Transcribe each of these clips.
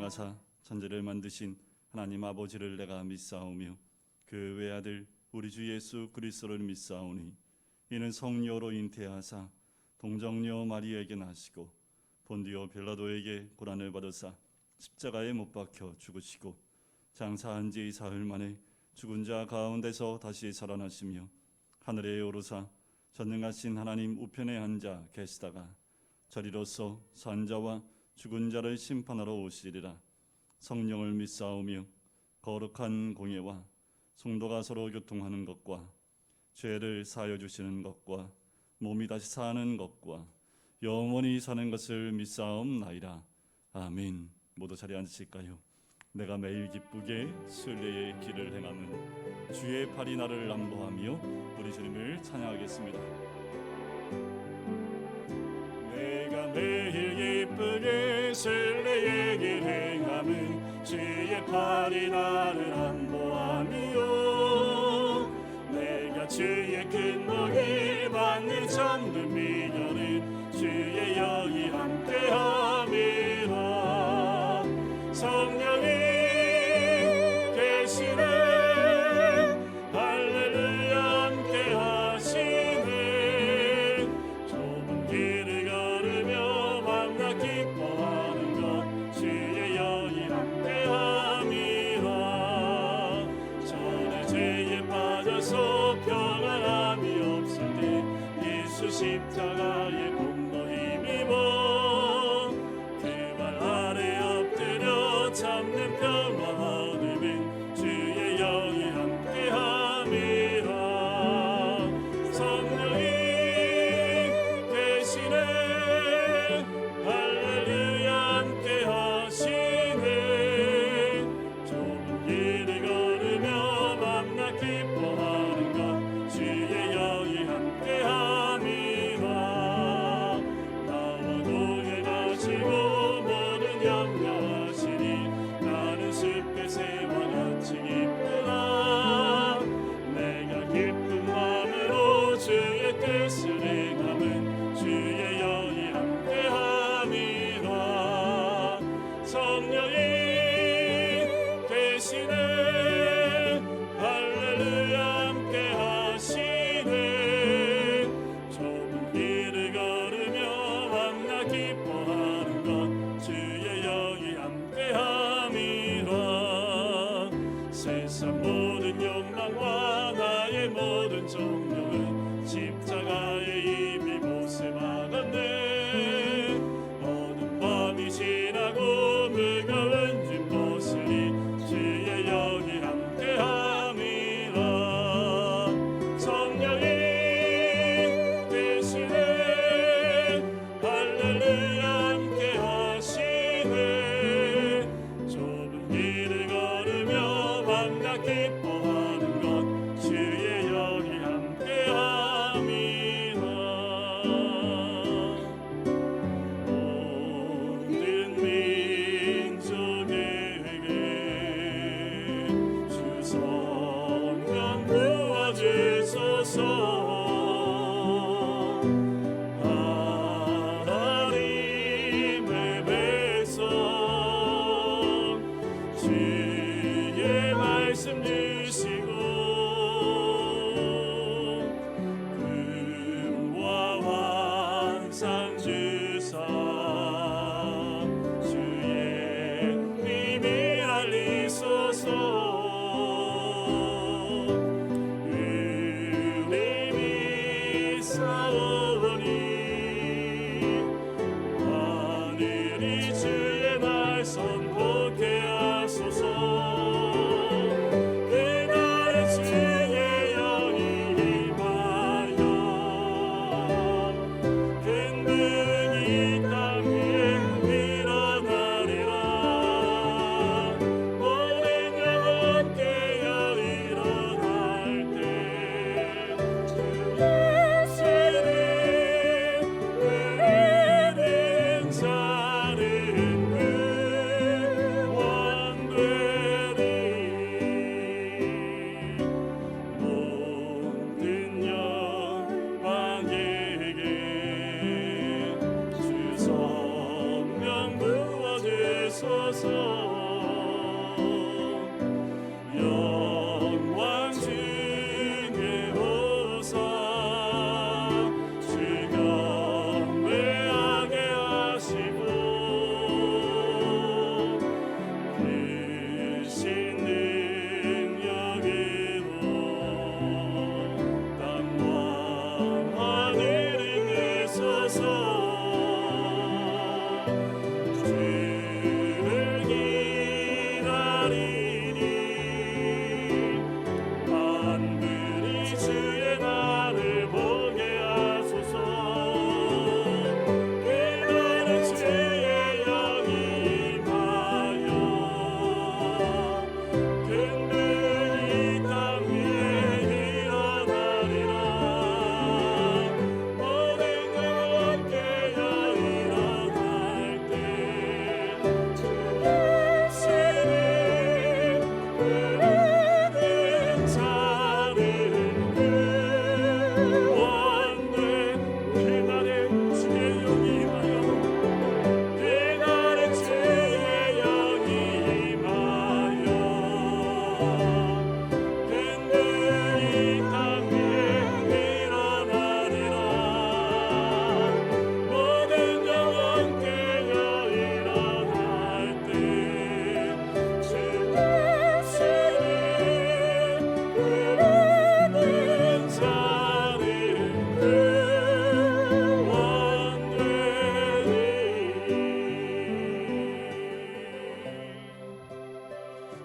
행하사 천지를 만드신 하나님 아버지를 내가 믿사오며 그 외아들 우리 주 예수 그리스도를 믿사오니 이는 성령으로 잉태하사 동정녀 마리아에게 나시고 본디오 빌라도에게 고난을 받으사 십자가에 못 박혀 죽으시고 장사한 지 사흘 만에 죽은 자 가운데서 다시 살아나시며 하늘에 오르사 전능하신 하나님 우편에 앉아 계시다가 저리로서 산 자와 죽은 자를 심판하러 오시리라. 성령을 믿사오며 거룩한 공예와 성도가 서로 교통하는 것과 죄를 사하여 주시는 것과 몸이 다시 사는 것과 영원히 사는 것을 믿사옵나이다. 아멘. 모두 자리에 앉으실까요? 내가 매일 기쁘게 순례의 길을 행함은 주의 팔이 나를 남보하며 우리 주님을 찬양하겠습니다. 내가 매일 기쁘게 순례의 길 행함은 주의 팔이 나를 안보하며 내가 주의 큰 복을 받는 참된 미련은 주의 영이 함께함이라. 성령이 계시네 할렐루야 함께하시네. 좁은 길을 걸으며 만나 기뻐하는 것 주의 영이 함께함이라. 저는 죄에 빠져서 평안함이 없을 때 예수 십자가의 공로 힘입어 그 발 아래 엎드려 참는 평화 얻으면 주의 영이 함께함이라. 성령이 계시네 할렐루야 함께하시네. 좁은 길을 걸으며 만나 기뻐하는 것 주의 영이 함께함이라. 나와 동행하시고 모든 염려하시니 나는 숲에새와 같이 기쁘다. 내가 기쁜 마음으로 주의 뜻을 행함은 주의 영이 함께함이라. 성령이 계시네 할렐루야 함께하시네. 좁은 길을 걸으며 만나 기뻐하는 것 주의 영이 함께함이라. 세상 모든 욕망과 나의 모든 정욕은 십자가에 이미 못을 박았네. 어두운 밤이 지나고 무거운 짐 벗으니 주의 영이 함께함이라. 성령이 계시네 할렐루야 함께하시네. 좁은 길을 걸으며 만나 기뻐하는 것 주의 영이 함께함이라. 모든 민족에게 주 성령 부어주소서. 하나님의 백성 주의 말씀 주시고 금과 환상 주사 주의 비밀 알리소서. 은혜미 싸우니 하늘이 주의 날 선포케 하소서.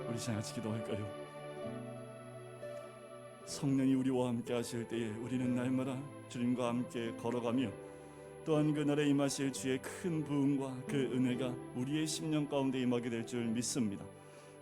우리 같이 기도할까요? 성령이 우리와 함께 하실 때에 우리는 날마다 주님과 함께 걸어가며 또한 그날에 임하실 주의 큰 부흥과 그 은혜가 우리의 심령 가운데 임하게 될 줄 믿습니다.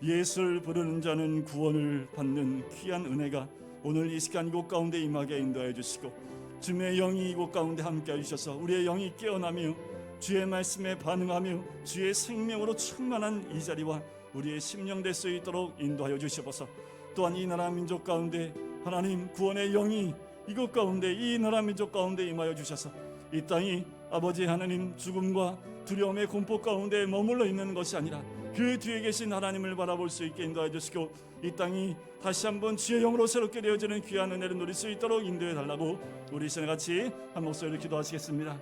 예수를 부르는 자는 구원을 받는 귀한 은혜가 오늘 이 시간 이곳 가운데 임하게 인도해 주시고, 주의 영이 이곳 가운데 함께 해주셔서 우리의 영이 깨어나며 주의 말씀에 반응하며 주의 생명으로 충만한 이 자리와 우리의 심령 될 수 있도록 인도하여 주시옵소서. 또한 이 나라 민족 가운데 하나님 구원의 영이 이곳 가운데 이 나라 민족 가운데 임하여 주셔서 이 땅이 아버지 하나님 죽음과 두려움의 공포 가운데 머물러 있는 것이 아니라 그 뒤에 계신 하나님을 바라볼 수 있게 인도해 주시고, 이 땅이 다시 한번 주의 영으로 새롭게 되어지는 귀한 은혜를 누릴 수 있도록 인도해 달라고 우리 시간 같이 한 목소리로 기도하시겠습니다.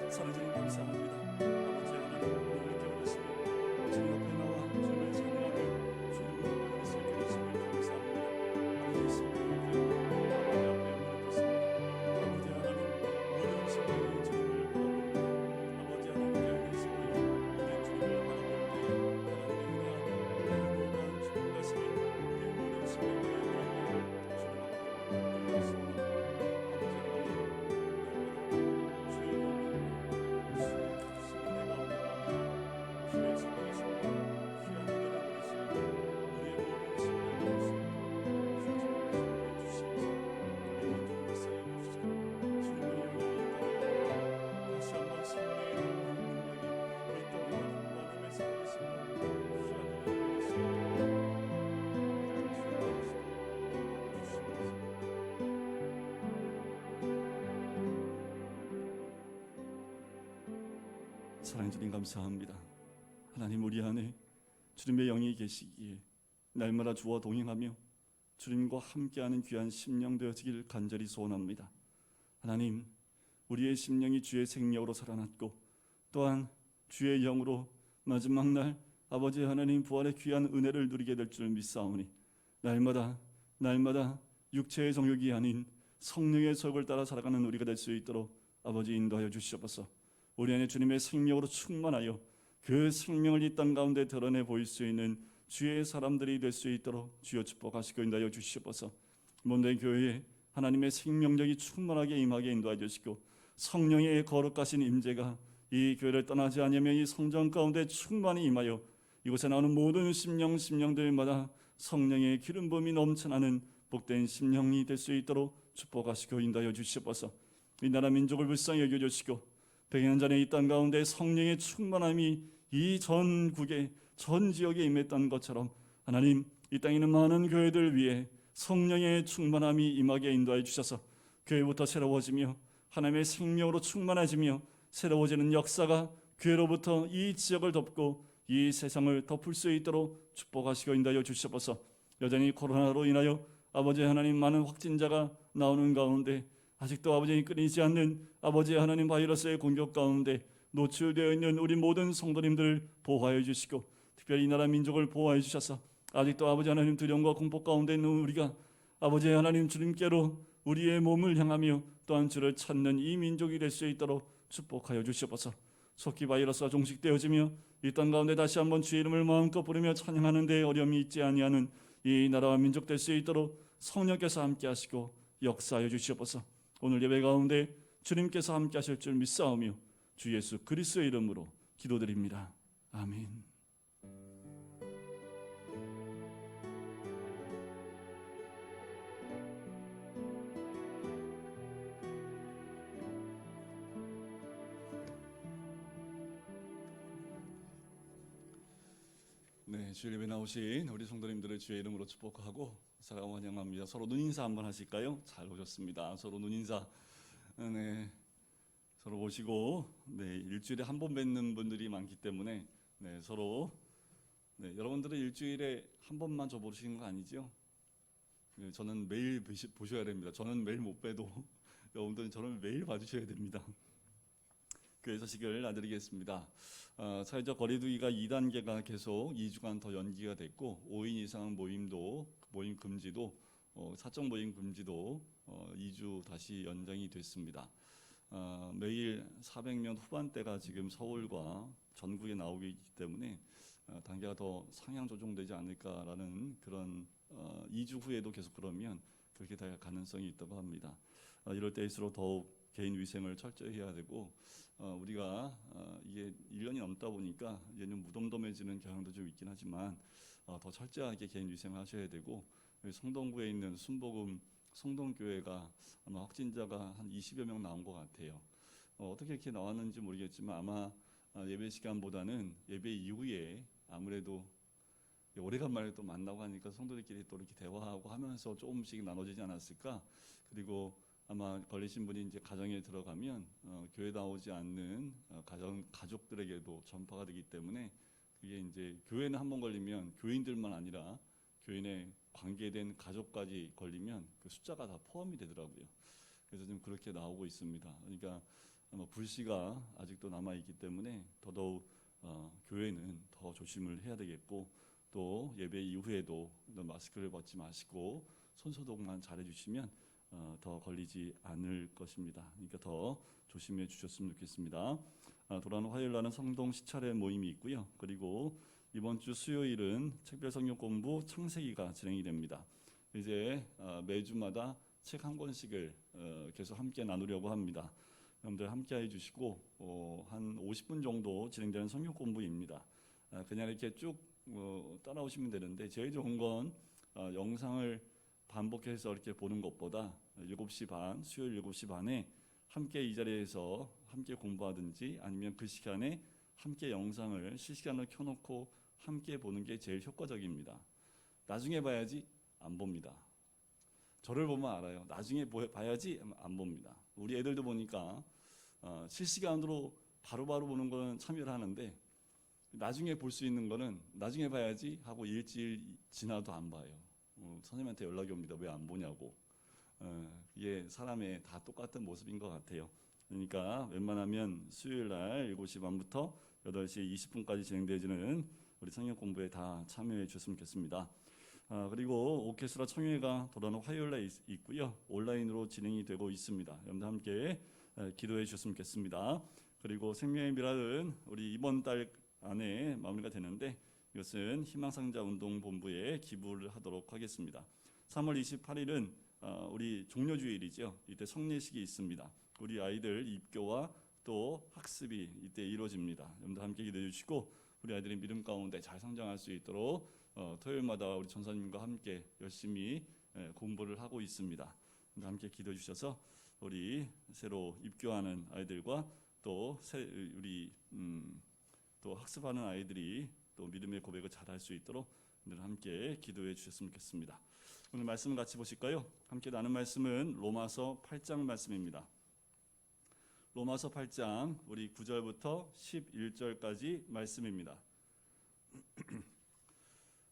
사랑하는 주님 감사합니다. 아버지 하나님 우리를 깨워주시고 주님 앞에 나와 주님을 찬양하며 주님을 바라볼 수 있게 해주시니 감사합니다. 아버지 심령이 아버지 하나님 모든 심령이 주님을 바라보고 아버지 하나님 깨어주시고 우리 주님을 바라볼 때 하나님의 은혜와 주님 가슴이 우리 모든 심령들을 주님 앞에 주님 사랑하는 주님 감사합니다. 하나님 우리 안에 주님의 영이 계시기에 날마다 주와 동행하며 주님과 함께하는 귀한 심령 되어지길 간절히 소원합니다. 하나님 우리의 심령이 주의 생명으로 살아났고 또한 주의 영으로 마지막 날 아버지 하나님 부활의 귀한 은혜를 누리게 될 줄 믿사오니 날마다 육체의 정욕이 아닌 성령의 속을 따라 살아가는 우리가 될 수 있도록 아버지 인도하여 주시옵소서. 우리 안에 주님의 생명으로 충만하여 그 생명을 이 땅 가운데 드러내 보일 수 있는 주의 사람들이 될 수 있도록 주여 축복하시고 인도하여 주시옵소서. 몬대 교회에 하나님의 생명력이 충만하게 임하게 인도하여 주시고 성령의 거룩하신 임재가 이 교회를 떠나지 않으며 이 성전 가운데 충만히 임하여 이곳에 나오는 모든 심령들마다 성령의 기름 부음이 넘쳐나는 복된 심령이 될 수 있도록 축복하시고 인도하여 주시옵소서. 이 나라 민족을 불쌍히 여겨주시고 100년 전에 이 땅 가운데 성령의 충만함이 이 전국에 전 지역에 임했던 것처럼 하나님 이 땅에 있는 많은 교회들 위해 성령의 충만함이 임하게 인도하여 주셔서 교회부터 새로워지며 하나님의 생명으로 충만해지며 새로워지는 역사가 교회로부터 이 지역을 덮고 이 세상을 덮을 수 있도록 축복하시고 인도하여 주시옵소서. 여전히 코로나로 인하여 아버지 하나님 많은 확진자가 나오는 가운데 아직도 아버지 끊이지 않는 아버지 하나님 바이러스의 공격 가운데 노출되어 있는 우리 모든 성도님들을 보호하여 주시고 특별히 이 나라 민족을 보호하여 주셔서 아직도 아버지 하나님 두려움과 공포 가운데 있는 우리가 아버지 하나님 주님께로 우리의 몸을 향하며 또한 주를 찾는 이 민족이 될 수 있도록 축복하여 주시옵소서. 속기 바이러스가 종식되어지며 이 땅 가운데 다시 한번 주의 이름을 마음껏 부르며 찬양하는 데 어려움이 있지 아니하는 이 나라와 민족 될 수 있도록 성령께서 함께 하시고 역사하여 주시옵소서. 오늘 예배 가운데 주님께서 함께 하실 줄 믿사오며 주 예수 그리스도의 이름으로 기도드립니다. 아멘. 네, 주일 예배 나오신 우리 성도님들을 주의 이름으로 축복하고 사랑하고 환영합니다. 서로 눈인사 한번 하실까요? 잘 오셨습니다. 서로 눈인사. 네, 서로 보시고 일주일에 한 번 뵙는 분들이 많기 때문에 서로 여러분들은 일주일에 한 번만 저 보시는 거 아니죠? 저는 매일 보셔야 됩니다. 저는 매일 못 뵈도 여러분들은 저를 매일 봐주셔야 됩니다. 교회 소식을 알려드리겠습니다. 사회적 거리두기가 2단계가 계속 2주간 더 연기가 됐고 5인 이상 모임 금지도 사적 모임 금지도 2주 다시 연장이 됐습니다. 매일 400명 후반대가 지금 서울과 전국에 나오기 때문에 단계가 더 상향 조정되지 않을까라는 그런 2주 후에도 계속 그러면 그렇게 될 가능성이 있다고 합니다. 이럴 때일수록 더욱 개인 위생을 철저히 해야 되고 우리가 이게 1년이 넘다 보니까 이제는 무덤덤해지는 경향도 좀 있긴 하지만 더 철저하게 개인 위생을 하셔야 되고 성동구에 있는 순복음 성동교회가 아마 확진자가 한 20여 명 나온 것 같아요. 어떻게 이렇게 나왔는지 모르겠지만 아마 예배 시간보다는 예배 이후에 아무래도 오래간만에 또 만나고 하니까 성도들끼리 또 이렇게 대화하고 하면서 조금씩 나눠지지 않았을까. 그리고 아마 걸리신 분이 이제 가정에 들어가면 교회 나오지 않는 가족들에게도 전파가 되기 때문에 그게 이제 교회는 한 번 걸리면 교인들만 아니라 교회 내 관계된 가족까지 걸리면 그 숫자가 다 포함이 되더라고요. 그래서 지금 그렇게 나오고 있습니다. 그러니까 아마 불씨가 아직도 남아 있기 때문에 더더욱 교회는 더 조심을 해야 되겠고 또 예배 이후에도 마스크를 벗지 마시고 손 소독만 잘 해주시면 더 걸리지 않을 것입니다. 그러니까 더 조심해 주셨으면 좋겠습니다. 돌아오는 화요일 날은 성동 시차례 모임이 있고요. 그리고 이번 주 수요일은 책별 성경 공부 창세기가 진행이 됩니다. 이제 매주마다 책 한 권씩을 계속 함께 나누려고 합니다. 여러분들 함께 해주시고 한 50분 정도 진행되는 성경 공부입니다. 그냥 이렇게 쭉 따라오시면 되는데 제일 좋은 건 영상을 반복해서 이렇게 보는 것보다 7시 반, 수요일 7시 반에 함께 이 자리에서 함께 공부하든지 아니면 그 시간에 함께 영상을 실시간으로 켜놓고 함께 보는 게 제일 효과적입니다. 나중에 봐야지 안 봅니다. 저를 보면 알아요. 나중에 봐야지 안 봅니다. 우리 애들도 보니까 실시간으로 바로바로 보는 거는 참여를 하는데 나중에 볼 수 있는 거는 나중에 봐야지 하고 일주일 지나도 안 봐요. 선생님한테 연락이 옵니다. 왜 안 보냐고. 이게 사람의 다 똑같은 모습인 것 같아요. 그러니까 웬만하면 수요일 날 7시 반부터 8시 20분까지 진행되어지는 우리 성경 공부에 다 참여해 주셨으면 좋겠습니다. 그리고 오케스트라 청회가 돌아오는 화요일 날 있고요. 온라인으로 진행이 되고 있습니다. 여러분들 함께 기도해 주셨으면 좋겠습니다. 그리고 생명의 미랄은 우리 이번 달 안에 마무리가 되는데 이것은 희망상자 운동본부에 기부를 하도록 하겠습니다. 3월 28일은 우리 종료주일이죠. 이때 성례식이 있습니다. 우리 아이들 입교와 또 학습이 이때 이루어집니다. 여러분들 함께 기도해 주시고 우리 아이들이 믿음 가운데 잘 성장할 수 있도록 토요일마다 우리 전사님과 함께 열심히 공부를 하고 있습니다. 함께 기도해 주셔서 우리 새로 입교하는 아이들과 또 우리 또 학습하는 아이들이 또 믿음의 고백을 잘할 수 있도록 늘 함께 기도해 주셨으면 좋겠습니다. 오늘 말씀을 같이 보실까요? 함께 나눈 말씀은 로마서 8장 말씀입니다. 로마서 8장 우리 9절부터 11절까지 말씀입니다.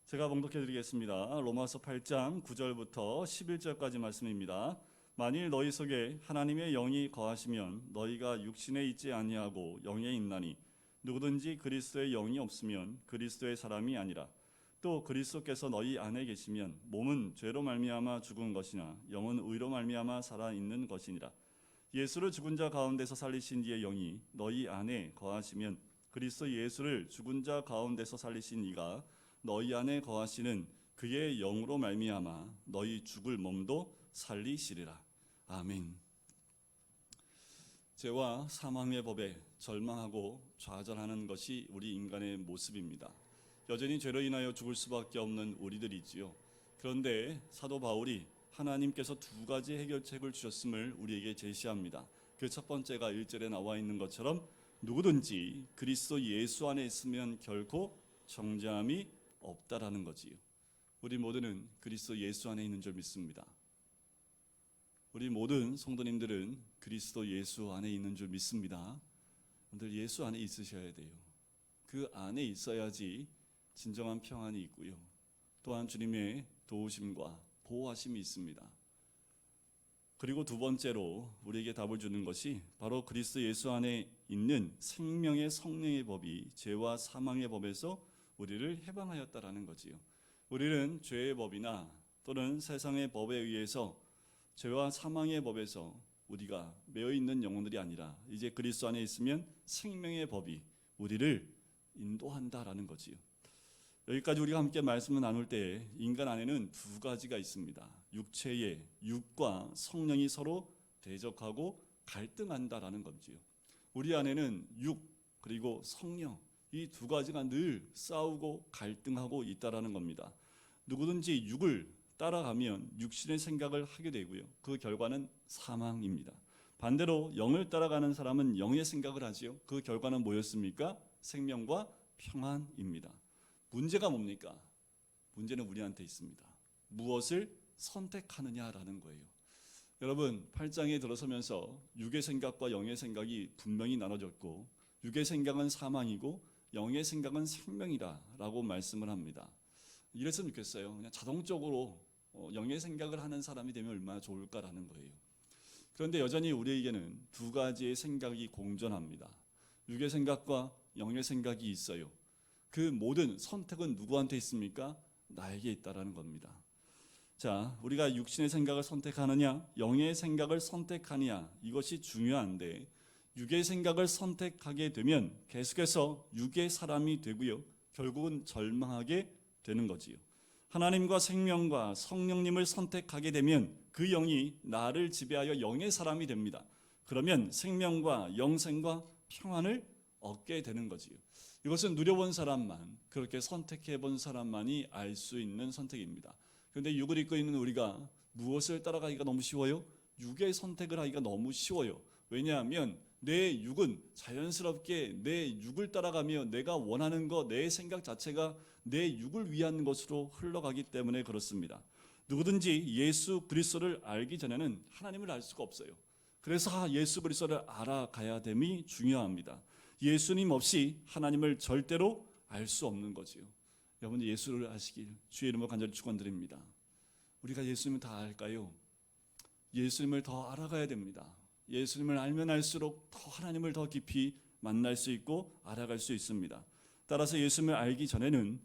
제가 봉독해 드리겠습니다. 로마서 8장 9절부터 11절까지 말씀입니다. 만일 너희 속에 하나님의 영이 거하시면 너희가 육신에 있지 아니하고 영에 있나니 누구든지 그리스도의 영이 없으면 그리스도의 사람이 아니라 또 그리스도께서 너희 안에 계시면 몸은 죄로 말미암아 죽은 것이나 영은 의로 말미암아 살아 있는 것이니라. 예수를 죽은 자 가운데서 살리신 이의 영이 너희 안에 거하시면 그리스도 예수를 죽은 자 가운데서 살리신 이가 너희 안에 거하시는 그의 영으로 말미암아 너희 죽을 몸도 살리시리라. 아멘. 죄와 사망의 법에 절망하고 좌절하는 것이 우리 인간의 모습입니다. 여전히 죄로 인하여 죽을 수밖에 없는 우리들이지요. 그런데 사도 바울이 하나님께서 두 가지 해결책을 주셨음을 우리에게 제시합니다. 그 첫 번째가 1절에 나와 있는 것처럼 누구든지 그리스도 예수 안에 있으면 결코 정죄함이 없다라는 거지요. 우리 모두는 그리스도 예수 안에 있는 줄 믿습니다. 우리 모든 성도님들은 그리스도 예수 안에 있는 줄 믿습니다. 여러분들 예수 안에 있으셔야 돼요. 그 안에 있어야지 진정한 평안이 있고요. 또한 주님의 도우심과 보호하심이 있습니다. 그리고 두 번째로 우리에게 답을 주는 것이 바로 그리스도 예수 안에 있는 생명의 성령의 법이 죄와 사망의 법에서 우리를 해방하였다라는 거지요. 우리는 죄의 법이나 또는 세상의 법에 의해서 죄와 사망의 법에서 우리가 매여 있는 영혼들이 아니라 이제 그리스도 안에 있으면 생명의 법이 우리를 인도한다라는 거지요. 여기까지 우리가 함께 말씀을 나눌 때 인간 안에는 두 가지가 있습니다. 육체의 육과 성령이 서로 대적하고 갈등한다라는 거지요. 우리 안에는 육 그리고 성령 이 두 가지가 늘 싸우고 갈등하고 있다라는 겁니다. 누구든지 육을 따라가면 육신의 생각을 하게 되고요. 그 결과는 사망입니다. 반대로 영을 따라가는 사람은 영의 생각을 하지요. 그 결과는 뭐였습니까? 생명과 평안입니다. 문제가 뭡니까? 문제는 우리한테 있습니다. 무엇을 선택하느냐라는 거예요. 여러분 8장에 들어서면서 육의 생각과 영의 생각이 분명히 나눠졌고 육의 생각은 사망이고 영의 생각은 생명이라고 말씀을 합니다. 이랬으면 좋겠어요. 그냥 자동적으로 영의 생각을 하는 사람이 되면 얼마나 좋을까라는 거예요. 그런데 여전히 우리에게는 두 가지의 생각이 공존합니다. 육의 생각과 영의 생각이 있어요. 그 모든 선택은 누구한테 있습니까? 나에게 있다라는 겁니다. 자, 우리가 육신의 생각을 선택하느냐, 영의 생각을 선택하느냐 이것이 중요한데 육의 생각을 선택하게 되면 계속해서 육의 사람이 되고요. 결국은 절망하게 되는 거지요. 하나님과 생명과 성령님을 선택하게 되면 그 영이 나를 지배하여 영의 사람이 됩니다. 그러면 생명과 영생과 평안을 얻게 되는 거지요. 이것은 누려본 사람만, 그렇게 선택해 본 사람만이 알 수 있는 선택입니다. 그런데 육을 입고 있는 우리가 무엇을 따라가기가 너무 쉬워요? 육의 선택을 하기가 너무 쉬워요. 왜냐하면 내 육은 자연스럽게 내 육을 따라가며 내가 원하는 것, 내 생각 자체가 내 육을 위한 것으로 흘러가기 때문에 그렇습니다. 누구든지 예수 그리스도를 알기 전에는 하나님을 알 수가 없어요. 그래서 예수 그리스도를 알아가야 됨이 중요합니다. 예수님 없이 하나님을 절대로 알 수 없는 거지요. 여러분 예수를 아시길 주의 이름으로 간절히 축원드립니다. 우리가 예수님을 다 알까요? 예수님을 더 알아가야 됩니다. 예수님을 알면 알수록 더 하나님을 더 깊이 만날 수 있고 알아갈 수 있습니다. 따라서 예수님을 알기 전에는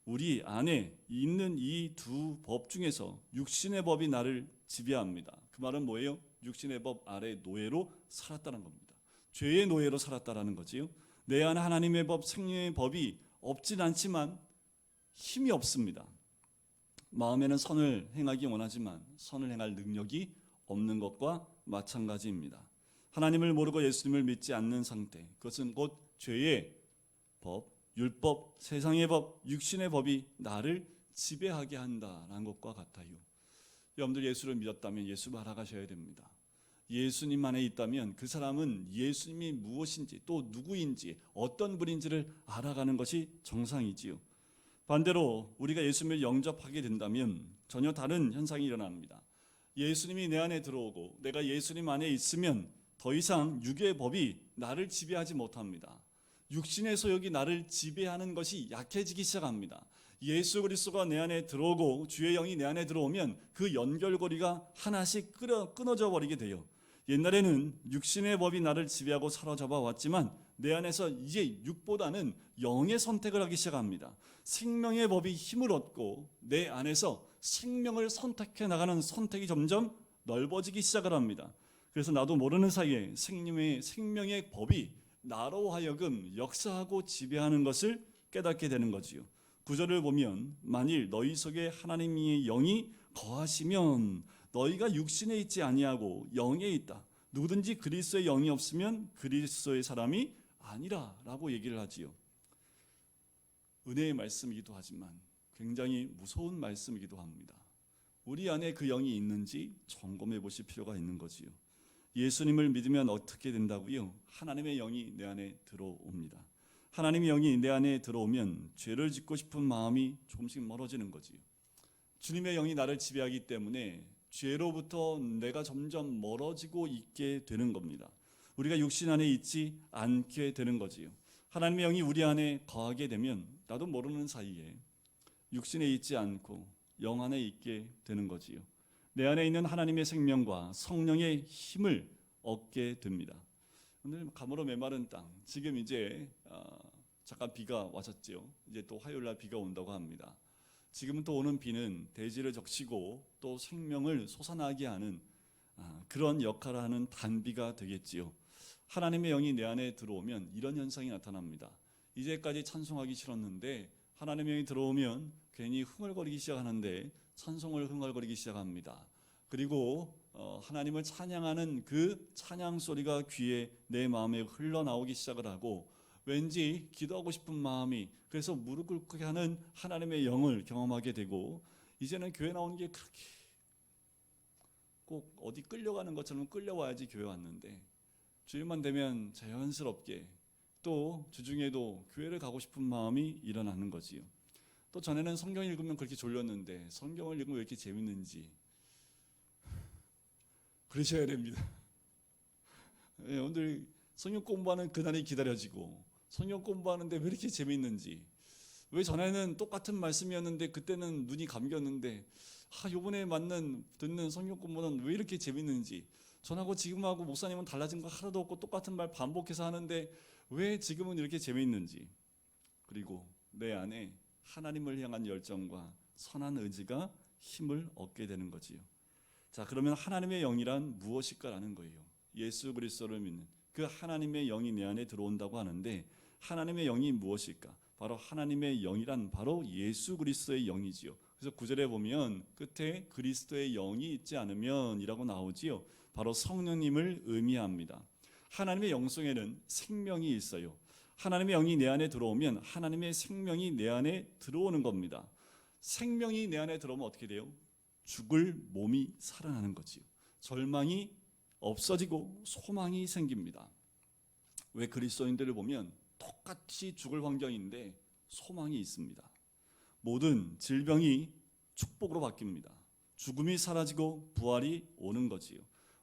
우리 안에 있는 이 두 법 중에서 육신의 법이 나를 지배합니다. 그 말은 뭐예요? 육신의 법 아래 노예로 살았다는 겁니다. 죄의 노예로 살았다라는 거지요. 내 안에 하나님의 법, 생명의 법이 없진 않지만 힘이 없습니다. 마음에는 선을 행하기 원하지만 선을 행할 능력이 없는 것과 마찬가지입니다. 하나님을 모르고 예수님을 믿지 않는 상태, 그것은 곧 죄의 법, 율법, 세상의 법, 육신의 법이 나를 지배하게 한다는 것과 같아요. 여러분들 예수를 믿었다면 예수를 알아가셔야 됩니다. 예수님 안에 있다면 그 사람은 예수님이 무엇인지 또 누구인지 어떤 분인지를 알아가는 것이 정상이지요. 반대로 우리가 예수님을 영접하게 된다면 전혀 다른 현상이 일어납니다. 예수님이 내 안에 들어오고 내가 예수님 안에 있으면 더 이상 육의 법이 나를 지배하지 못합니다. 육신의 소욕이 나를 지배하는 것이 약해지기 시작합니다. 예수 그리스도가 내 안에 들어오고 주의 영이 내 안에 들어오면 그 연결고리가 하나씩 끊어져 버리게 돼요. 옛날에는 육신의 법이 나를 지배하고 사로잡아 왔지만 내 안에서 이제 육보다는 영의 선택을 하기 시작합니다. 생명의 법이 힘을 얻고 내 안에서 생명을 선택해 나가는 선택이 점점 넓어지기 시작을 합니다. 그래서 나도 모르는 사이에 생명의 법이 나로 하여금 역사하고 지배하는 것을 깨닫게 되는 거지요. 구절을 보면 만일 너희 속에 하나님의 영이 거하시면 너희가 육신에 있지 아니하고 영에 있다. 누구든지 그리스도의 영이 없으면 그리스도의 사람이 아니라라고 얘기를 하지요. 은혜의 말씀이기도 하지만 굉장히 무서운 말씀이기도 합니다. 우리 안에 그 영이 있는지 점검해 보실 필요가 있는 거지요. 예수님을 믿으면 어떻게 된다고요? 하나님의 영이 내 안에 들어옵니다. 하나님의 영이 내 안에 들어오면 죄를 짓고 싶은 마음이 조금씩 멀어지는 거지요. 주님의 영이 나를 지배하기 때문에 죄로부터 내가 점점 멀어지고 있게 되는 겁니다. 우리가 육신 안에 있지 않게 되는 거지요. 하나님의 영이 우리 안에 거하게 되면 나도 모르는 사이에 육신에 있지 않고 영 안에 있게 되는 거지요. 내 안에 있는 하나님의 생명과 성령의 힘을 얻게 됩니다. 오늘 감으로 메마른 땅, 지금 이제 잠깐 비가 왔었죠. 이제 또 화요일 날 비가 온다고 합니다. 지금은 또 오는 비는 대지를 적시고 또 생명을 솟아나게 하는 그런 역할을 하는 단비가 되겠지요. 하나님의 영이 내 안에 들어오면 이런 현상이 나타납니다. 이제까지 찬송하기 싫었는데 하나님의 영이 들어오면 괜히 흥얼거리기 시작하는데 찬송을 흥얼거리기 시작합니다. 그리고 하나님을 찬양하는 그 찬양 소리가 귀에 내 마음에 흘러나오기 시작을 하고 왠지 기도하고 싶은 마음이 그래서 무릎 꿇게 하는 하나님의 영을 경험하게 되고 이제는 교회 나오는 게 그렇게 꼭 어디 끌려가는 것처럼 끌려와야지 교회 왔는데 주일만 되면 자연스럽게 또 주중에도 교회를 가고 싶은 마음이 일어나는 거지요. 또 전에는 성경 읽으면 그렇게 졸렸는데 성경을 읽으면 왜 이렇게 재밌는지 그러셔야 됩니다. 네, 오늘 성경 공부하는 그날이 기다려지고 성경 공부하는데 왜 이렇게 재밌는지 왜 전에는 똑같은 말씀이었는데 그때는 눈이 감겼는데 요번에 듣는 성경 공부는 왜 이렇게 재밌는지 전하고 지금하고 목사님은 달라진 거 하나도 없고 똑같은 말 반복해서 하는데 왜 지금은 이렇게 재밌는지 그리고 내 안에 하나님을 향한 열정과 선한 의지가 힘을 얻게 되는 거지요. 자, 그러면 하나님의 영이란 무엇일까라는 거예요. 예수 그리스도를 믿는 그 하나님의 영이 내 안에 들어온다고 하는데 하나님의 영이 무엇일까? 바로 하나님의 영이란 바로 예수 그리스도의 영이지요. 그래서 9절에 보면 끝에 그리스도의 영이 있지 않으면 이라고 나오지요. 바로 성령님을 의미합니다. 하나님의 영 속에는 생명이 있어요. 하나님의 영이 내 안에 들어오면 하나님의 생명이 내 안에 들어오는 겁니다. 생명이 내 안에 들어오면 어떻게 돼요? 죽을 몸이 살아나는 거지요. 절망이 없어지고 소망이 생깁니다. 왜 그리스도인들을 보면 똑같이 죽을 환경인데 소망이 있습니다. 모든 질병이 축복으로 바뀝니다. 죽음이 사라지고 부활이 오는 거지요.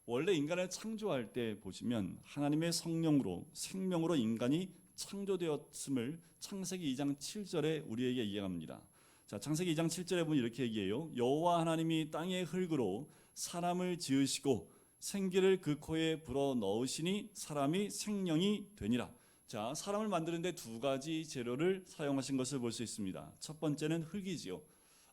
원래 인간을 창조할 때 보시면 하나님의 성령으로 생명으로 인간이 창조되었음을 창세기 2장 7절에 우리에게 이야기합니다. 자, 창세기 2장 7절에 보면 이렇게 얘기해요. 여호와 하나님이 땅의 흙으로 사람을 지으시고 생기를 그 코에 불어 넣으시니 사람이 생명이 되니라. 자, 사람을 만드는데 두 가지 재료를 사용하신 것을 볼 수 있습니다. 첫 번째는 흙이지요.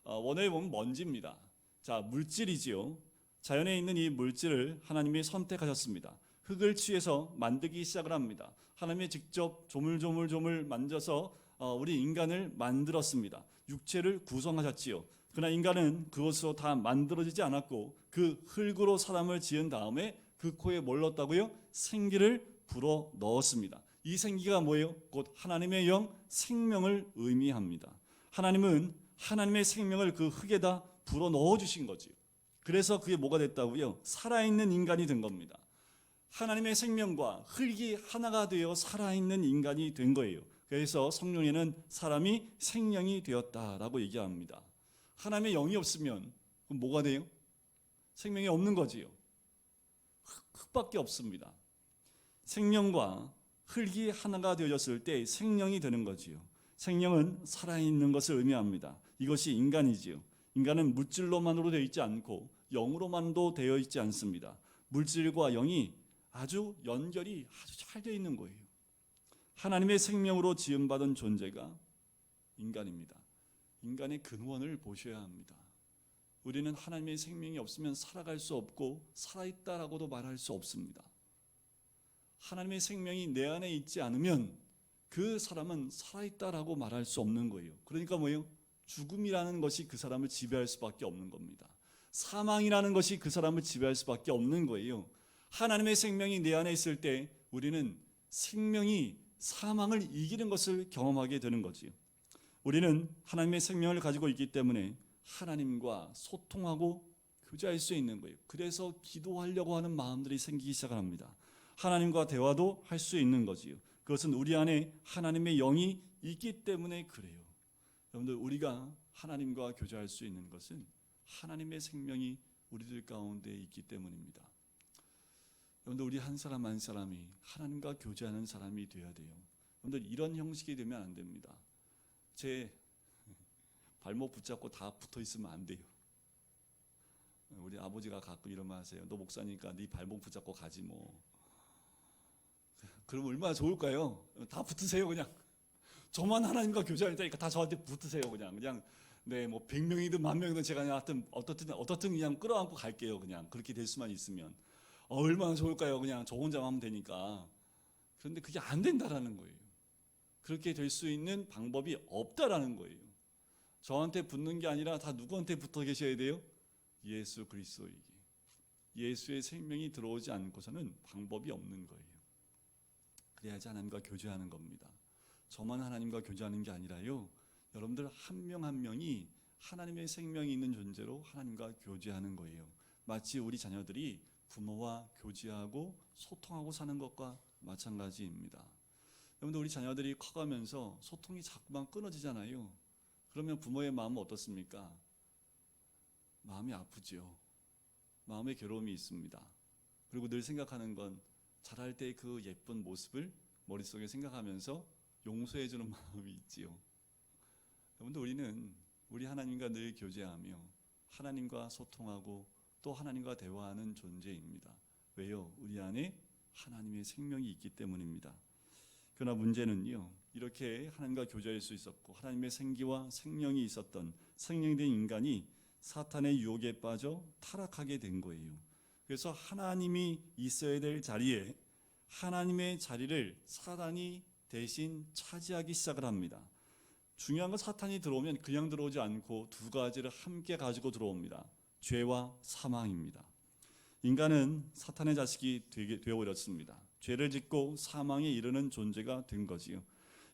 원어에 보면 먼지입니다. 자, 물질이지요. 자연에 있는 이 물질을 하나님이 선택하셨습니다. 흙을 취해서 만들기 시작을 합니다. 하나님이 직접 조물조물 만져서 우리 인간을 만들었습니다. 육체를 구성하셨지요. 그러나 인간은 그것으로 다 만들어지지 않았고 그 흙으로 사람을 지은 다음에 그 코에 뭘 넣었다고요? 생기를 불어 넣었습니다. 이 생기가 뭐예요? 곧 하나님의 영, 생명을 의미합니다. 하나님은 하나님의 생명을 그 흙에다 불어 넣어주신 거지요. 그래서 그게 뭐가 됐다고요? 살아있는 인간이 된 겁니다. 하나님의 생명과 흙이 하나가 되어 살아있는 인간이 된 거예요. 그래서 성경에는 사람이 생명이 되었다라고 얘기합니다. 하나님의 영이 없으면 그럼 뭐가 돼요? 생명이 없는 거지요. 흙밖에 없습니다. 생명과 흙이 하나가 되어졌을 때 생명이 되는 거지요. 생명은 살아있는 것을 의미합니다. 이것이 인간이지요. 인간은 물질로만으로 되어 있지 않고 영으로만도 되어 있지 않습니다. 물질과 영이 아주 연결이 아주 잘 되어 있는 거예요. 하나님의 생명으로 지음받은 존재가 인간입니다. 인간의 근원을 보셔야 합니다. 우리는 하나님의 생명이 없으면 살아갈 수 없고 살아있다라고도 말할 수 없습니다. 하나님의 생명이 내 안에 있지 않으면 그 사람은 살아있다라고 말할 수 없는 거예요. 그러니까 뭐예요? 죽음이라는 것이 그 사람을 지배할 수밖에 없는 겁니다. 사망이라는 것이 그 사람을 지배할 수밖에 없는 거예요. 하나님의 생명이 내 안에 있을 때 우리는 생명이 사망을 이기는 것을 경험하게 되는 거지요. 우리는 하나님의 생명을 가지고 있기 때문에 하나님과 소통하고 교제할 수 있는 거예요. 그래서 기도하려고 하는 마음들이 생기기 시작합니다. 하나님과 대화도 할 수 있는 거지요. 그것은 우리 안에 하나님의 영이 있기 때문에 그래요. 여러분들, 우리가 하나님과 교제할 수 있는 것은 하나님의 생명이 우리들 가운데 있기 때문입니다. 여러분들, 우리 한 사람 한 사람이 하나님과 교제하는 사람이 되어야 돼요. 여러분들, 이런 형식이 되면 안 됩니다. 제 발목 붙잡고 다 붙어 있으면 안 돼요. 우리 아버지가 가끔 이런 말 하세요. 너 목사니까 네 발목 붙잡고 가지 뭐. 그럼 얼마나 좋을까요? 다 붙으세요 그냥. 저만 하나님과 교제하니까 다 저한테 붙으세요 그냥. 네, 뭐 100명이든 10,000명이든 제가 그냥 어떻든 그냥 끌어안고 갈게요 그냥. 그렇게 될 수만 있으면. 얼마나 좋을까요? 그냥 저 혼자 하면 되니까. 그런데 그게 안 된다라는 거예요. 그렇게 될 수 있는 방법이 없다라는 거예요. 저한테 붙는 게 아니라 다 누구한테 붙어 계셔야 돼요? 예수 그리스도에게. 예수의 생명이 들어오지 않고서는 방법이 없는 거예요. 그래야지 하나님과 교제하는 겁니다. 저만 하나님과 교제하는 게 아니라요, 여러분들 한 명 한 명이 하나님의 생명이 있는 존재로 하나님과 교제하는 거예요. 마치 우리 자녀들이 부모와 교제하고 소통하고 사는 것과 마찬가지입니다. 여러분들 우리 자녀들이 커가면서 소통이 자꾸만 끊어지잖아요. 그러면 부모의 마음은 어떻습니까? 마음이 아프죠. 마음의 괴로움이 있습니다. 그리고 늘 생각하는 건 자랄 때 그 예쁜 모습을 머릿속에 생각하면서 용서해주는 마음이 있지요. 여러분들 우리는 우리 하나님과 늘 교제하며 하나님과 소통하고 또 하나님과 대화하는 존재입니다. 왜요? 우리 안에 하나님의 생명이 있기 때문입니다. 그러나 문제는요, 이렇게 하나님과 교제할 수 있었고 하나님의 생기와 생명이 있었던 생명된 인간이 사탄의 유혹에 빠져 타락하게 된 거예요. 그래서 하나님이 있어야 될 자리에 하나님의 자리를 사탄이 대신 차지하기 시작을 합니다. 중요한 건 사탄이 들어오면 그냥 들어오지 않고 두 가지를 함께 가지고 들어옵니다. 죄와 사망입니다. 인간은 사탄의 자식이 되어버렸습니다. 죄를 짓고 사망에 이르는 존재가 된 거지요.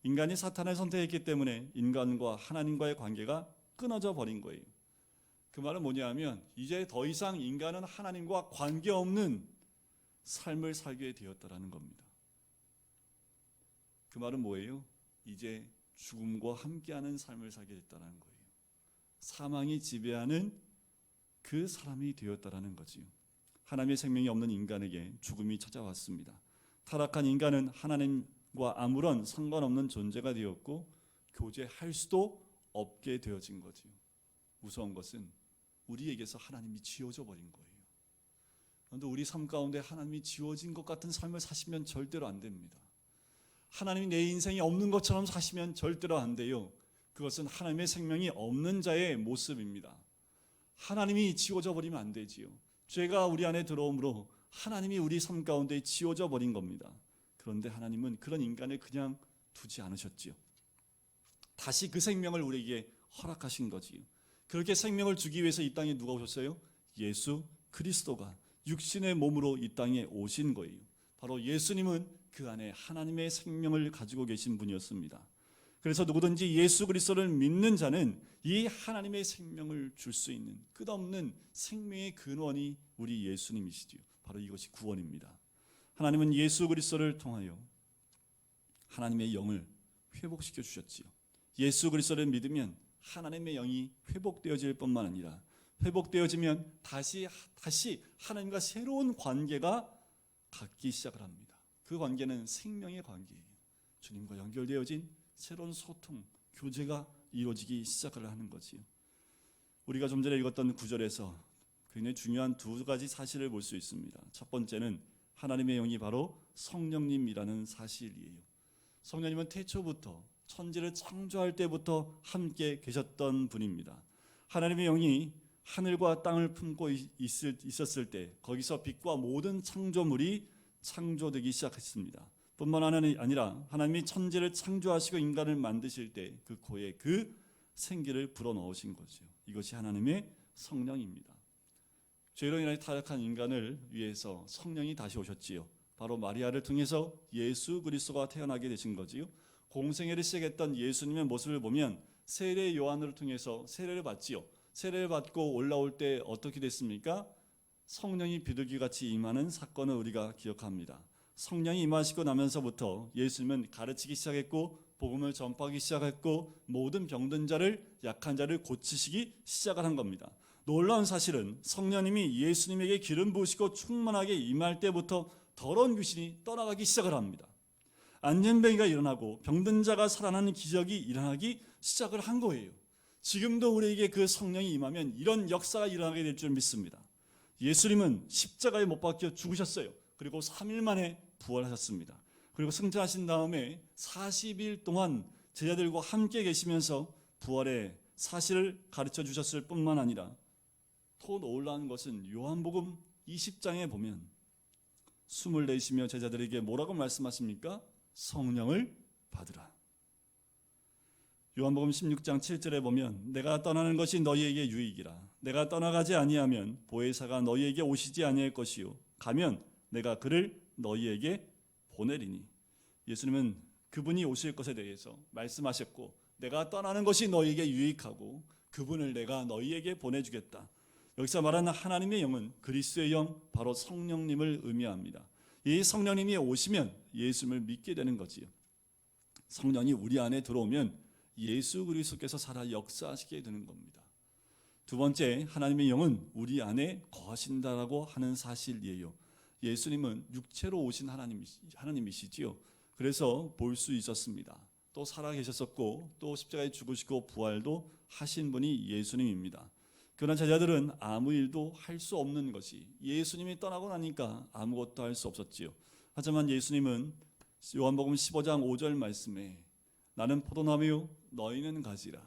인간이 사탄을 선택했기 때문에 인간과 하나님과의 관계가 끊어져 버린 거예요. 그 말은 뭐냐면 이제 더 이상 인간은 하나님과 관계없는 삶을 살게 되었다라는 겁니다. 그 말은 뭐예요? 이제 죽음과 함께하는 삶을 살게 됐다는 거예요. 사망이 지배하는 그 사람이 되었다라는 거지요. 하나님의 생명이 없는 인간에게 죽음이 찾아왔습니다. 타락한 인간은 하나님과 아무런 상관없는 존재가 되었고 교제할 수도 없게 되어진 거지요. 무서운 것은 우리에게서 하나님이 지워져 버린 거예요. 그런데 우리 삶 가운데 하나님이 지워진 것 같은 삶을 사시면 절대로 안 됩니다. 하나님이 내 인생에 없는 것처럼 사시면 절대로 안 돼요. 그것은 하나님의 생명이 없는 자의 모습입니다. 하나님이 지워져 버리면 안 되지요. 죄가 우리 안에 들어오므로 하나님이 우리 삶 가운데 지워져 버린 겁니다. 그런데 하나님은 그런 인간을 그냥 두지 않으셨지요. 다시 그 생명을 우리에게 허락하신 거지요. 그렇게 생명을 주기 위해서 이 땅에 누가 오셨어요? 예수 그리스도가 육신의 몸으로 이 땅에 오신 거예요. 바로 예수님은 그 안에 하나님의 생명을 가지고 계신 분이었습니다. 그래서 누구든지 예수 그리스도를 믿는 자는 이 하나님의 생명을 줄 수 있는 끝없는 생명의 근원이 우리 예수님이시지요. 바로 이것이 구원입니다. 하나님은 예수 그리스도를 통하여 하나님의 영을 회복시켜 주셨지요. 예수 그리스도를 믿으면 하나님의 영이 회복되어질 뿐만 아니라 회복되어지면 다시 하나님과 새로운 관계가 갖기 시작을 합니다. 그 관계는 생명의 관계예요. 주님과 연결되어진 새로운 소통, 교제가 이루어지기 시작을 하는 거지요. 우리가 좀 전에 읽었던 구절에서 굉장히 중요한 두 가지 사실을 볼 수 있습니다. 첫 번째는 하나님의 영이 바로 성령님이라는 사실이에요. 성령님은 태초부터 천지를 창조할 때부터 함께 계셨던 분입니다. 하나님의 영이 하늘과 땅을 품고 있었을 때 거기서 빛과 모든 창조물이 창조되기 시작했습니다. 뿐만 아니라 하나님이 천지를 창조하시고 인간을 만드실 때 그 코에 그 생기를 불어넣으신 거죠. 이것이 하나님의 성령입니다. 죄로 인하여 타락한 인간을 위해서 성령이 다시 오셨지요. 바로 마리아를 통해서 예수 그리스도가 태어나게 되신 거지요. 공생애를 시작했던 예수님의 모습을 보면 세례 요한을 통해서 세례를 받지요. 세례를 받고 올라올 때 어떻게 됐습니까? 성령이 비둘기같이 임하는 사건을 우리가 기억합니다. 성령이 임하시고 나면서부터 예수님은 가르치기 시작했고 복음을 전파하기 시작했고 모든 병든 자를 약한 자를 고치시기 시작을 한 겁니다. 놀라운 사실은 성령님이 예수님에게 기름 부으시고 충만하게 임할 때부터 더러운 귀신이 떠나가기 시작을 합니다. 안전병이가 일어나고 병든 자가 살아나는 기적이 일어나기 시작을 한 거예요. 지금도 우리에게 그 성령이 임하면 이런 역사가 일어나게 될 줄 믿습니다. 예수님은 십자가에 못 박혀 죽으셨어요. 그리고 3일 만에 부활하셨습니다. 그리고 승천하신 다음에 40일 동안 제자들과 함께 계시면서 부활의 사실을 가르쳐 주셨을 뿐만 아니라 더 놀라운 것은 요한복음 20장에 보면 숨을 내쉬며 제자들에게 뭐라고 말씀하십니까? 성령을 받으라. 요한복음 16장 7절에 보면 내가 떠나는 것이 너희에게 유익이라. 내가 떠나가지 아니하면 보혜사가 너희에게 오시지 아니할 것이요 가면 내가 그를 너희에게 보내리니. 예수님은 그분이 오실 것에 대해서 말씀하셨고 내가 떠나는 것이 너희에게 유익하고 그분을 내가 너희에게 보내주겠다. 여기서 말하는 하나님의 영은 그리스도의 영, 바로 성령님을 의미합니다. 이 성령님이 오시면 예수님을 믿게 되는 거지요. 성령이 우리 안에 들어오면 예수 그리스도께서 살아 역사하시게 되는 겁니다. 두 번째, 하나님의 영은 우리 안에 거하신다라고 하는 사실이에요. 예수님은 육체로 오신 하나님이시지요. 그래서 볼 수 있었습니다. 또 살아 계셨었고 또 십자가에 죽으시고 부활도 하신 분이 예수님입니다. 그러나 제자들은 아무 일도 할 수 없는 것이, 예수님이 떠나고 나니까 아무것도 할 수 없었지요. 하지만 예수님은 요한복음 15장 5절 말씀에 나는 포도나무요 너희는 가지라.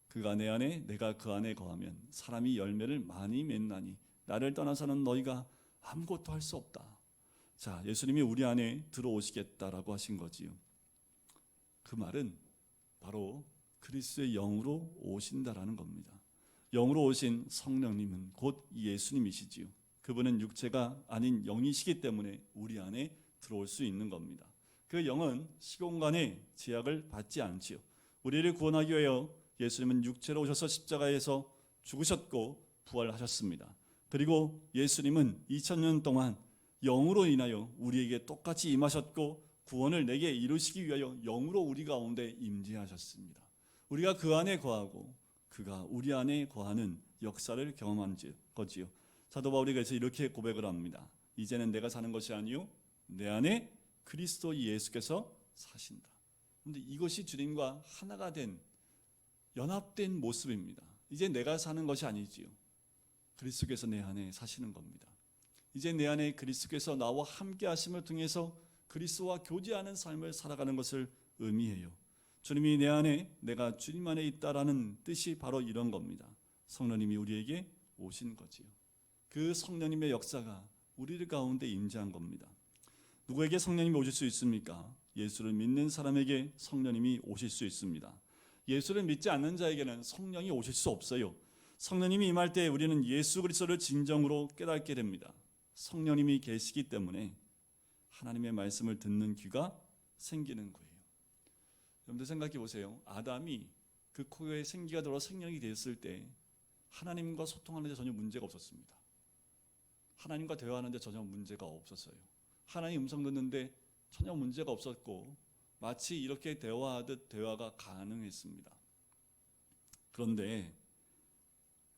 그가 내 안에 내가 그 안에 거하면 사람이 열매를 많이 맺나니 나를 떠나서는 너희가 아무것도 할 수 없다. 자, 예수님이 우리 안에 들어오시겠다라고 하신 거지요. 그 말은 바로 그리스도의 영으로 오신다라는 겁니다. 영으로 오신 성령님은 곧 예수님이시지요. 그분은 육체가 아닌 영이시기 때문에 우리 안에 들어올 수 있는 겁니다. 그 영은 시공간의 제약을 받지 않지요. 우리를 구원하기 위하여 예수님은 육체로 오셔서 십자가에서 죽으셨고 부활하셨습니다. 그리고 예수님은 2000년 동안 영으로 인하여 우리에게 똑같이 임하셨고 구원을 내게 이루시기 위하여 영으로 우리 가운데 임재하셨습니다. 우리가 그 안에 거하고 그가 우리 안에 거하는 역사를 경험한 거지요. 사도 바울이 그래서 이렇게 고백을 합니다. 이제는 내가 사는 것이 아니요 내 안에 그리스도 예수께서 사신다. 그런데 이것이 주님과 하나가 된 연합된 모습입니다. 이제 내가 사는 것이 아니지요. 그리스도께서 내 안에 사시는 겁니다. 이제 내 안에 그리스도께서 나와 함께 하심을 통해서 그리스도와 교제하는 삶을 살아가는 것을 의미해요. 주님이 내 안에, 내가 주님 안에 있다라는 뜻이 바로 이런 겁니다. 성령님이 우리에게 오신 거지요. 그 성령님의 역사가 우리 가운데 임재한 겁니다. 누구에게 성령님이 오실 수 있습니까? 예수를 믿는 사람에게 성령님이 오실 수 있습니다. 예수를 믿지 않는 자에게는 성령이 오실 수 없어요. 성령님이 임할 때 우리는 예수 그리스도를 진정으로 깨닫게 됩니다. 성령님이 계시기 때문에 하나님의 말씀을 듣는 귀가 생기는 거예요. 여러분들 생각해 보세요. 아담이 그 코에 생기가 들어 생명이 되었을 때 하나님과 소통하는 데 전혀 문제가 없었습니다. 하나님과 대화하는 데 전혀 문제가 없었어요. 하나님 음성 듣는데 전혀 문제가 없었고 마치 이렇게 대화하듯 대화가 가능했습니다. 그런데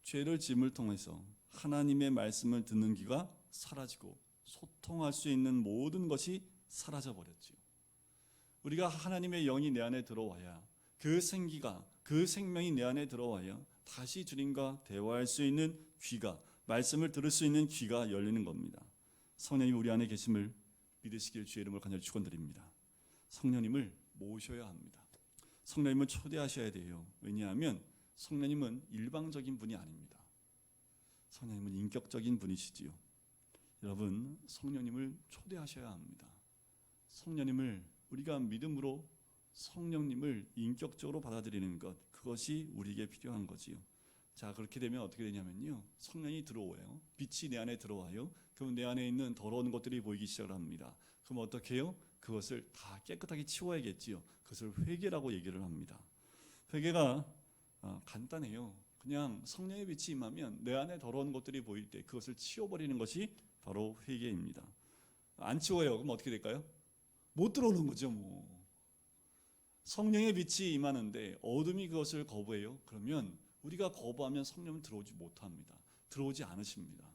죄를 짐을 통해서 하나님의 말씀을 듣는 귀가 사라지고 소통할 수 있는 모든 것이 사라져 버렸지요. 우리가 하나님의 영이 내 안에 들어와야 그 생기가, 그 생명이 내 안에 들어와야 다시 주님과 대화할 수 있는 귀가, 말씀을 들을 수 있는 귀가 열리는 겁니다. 성령이 우리 안에 계심을 믿으시길 주의 이름으로 간절히 축원드립니다. 성령님을 모셔야 합니다. 성령님을 초대하셔야 돼요. 왜냐하면 성령님은 일방적인 분이 아닙니다. 성령님은 인격적인 분이시지요. 여러분, 성령님을 초대하셔야 합니다. 성령님을 우리가 믿음으로 성령님을 인격적으로 받아들이는 것, 그것이 우리에게 필요한 거지요. 자, 그렇게 되면 어떻게 되냐면요, 성령이 들어와요. 빛이 내 안에 들어와요. 그럼 내 안에 있는 더러운 것들이 보이기 시작을 합니다. 그럼 어떻게 해요? 그것을 다 깨끗하게 치워야겠지요. 그것을 회개라고 얘기를 합니다. 회개가 간단해요. 그냥 성령의 빛이 임하면 내 안에 더러운 것들이 보일 때 그것을 치워버리는 것이 바로 회개입니다. 안 치워요. 그럼 어떻게 될까요? 못 들어오는 거죠. 성령의 빛이 임하는데 어둠이 그것을 거부해요. 그러면 우리가 거부하면 성령은 들어오지 못합니다. 들어오지 않으십니다.